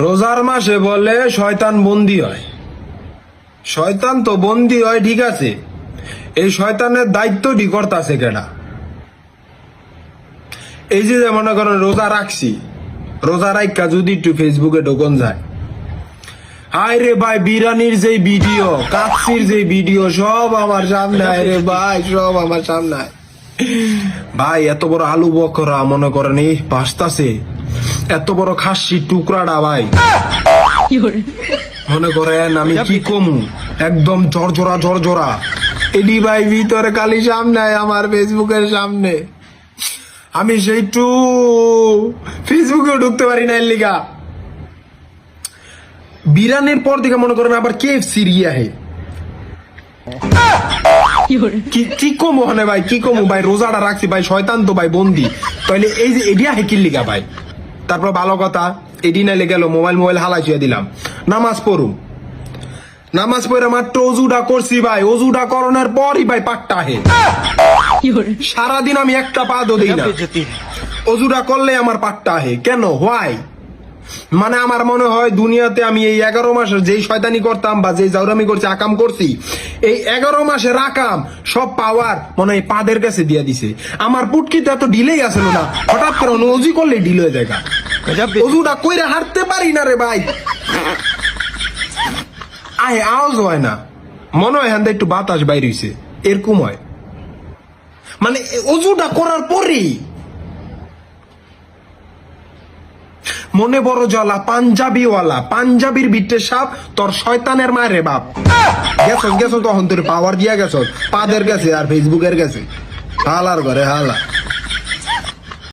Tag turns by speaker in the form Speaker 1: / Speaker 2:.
Speaker 1: রোজার মাসে বলে শয়তান বন্দি হয়। শয়তান তো বন্দি হয় ঠিক আছে, এই শয়তানের দায়িত্বটি করতেছে কেডা? এই যে মনে করেন রোজা রাখছি, রোজা রাখা যদি একটু ফেসবুকে ঢোকন যায়, হায় রে ভাই বিরানির যে ভিডিও, কাচ্ছির যে ভিডিও সব আমার সামনে, আয় রে ভাই সব আমার সামনে। ভাই এত বড় আলু বকরা মনে করেন এই পাস্তাছে, এত বড় খাসির টুকরাটা ভাই মনে করেন আমি কি কমু, একদম ঝরঝরা ঝরঝরা এডি ভাই ভিতরে খালি সামনে আমার ফেসবুকের সামনে। আমি সেইটু ফেসবুকেও ঢুকতে পারি না এর লিগা। বিরানের পর থেকে মনে করেন আবার KFC রিয়া হে কি কমু হনে ভাই, কি কমু ভাই, রোজাটা রাখছি ভাই, শয়তান তো ভাই বন্দি, তাইলে এই যে এডিয়া হেকির লিগা ভাই। তারপর ভালো কথা এডি নাইলে গেল মোবাইল হালাই ছুঁয়ে দিলাম, নামাজ পড়ুম, নামাজ পড়ে মাত্র অজুটা করছি ভাই, অজুটা করণের পরই ভাই পাট্টা হে। সারাদিন আমি একটা পা দো দিই না, অজুটা করলে আমার পাট্টা হে কেন, হোয়াই? মানে আমার মনে হয় দুনিয়াতে আমি এই 11 মাসের যেই শয়তানি করতাম বা যেই জাউরামি করছি, আকাম করছি, এই 11 মাসের আকাম সব পাওয়ার মনে হয় পাদের কাছে দিয়ে দিছে। আমার পুটকিতে এত ডিলেই আসলো না, হঠাৎ করে অজু করলে ডিল হয়ে যায়, অজুটা কইরা হাঁটতে পারি না রে ভাই, আয় আওয়াজ হয় না, মনে হয় হ্যাঁ একটু বাতাস বাইর হইছে এরকম হয়। মানে অজুটা করার পরেই মনে বড় জ্বালা, পাঞ্জাবিওয়ালা, পাঞ্জাবির বিটে সাপ তোর শয়তানের মায়ের বাপ। গেছ তখন তোর পাওয়ার দিয়া গেছ পাদের গেছে আর ফেসবুকের গেছে, হালার ঘরে হালা।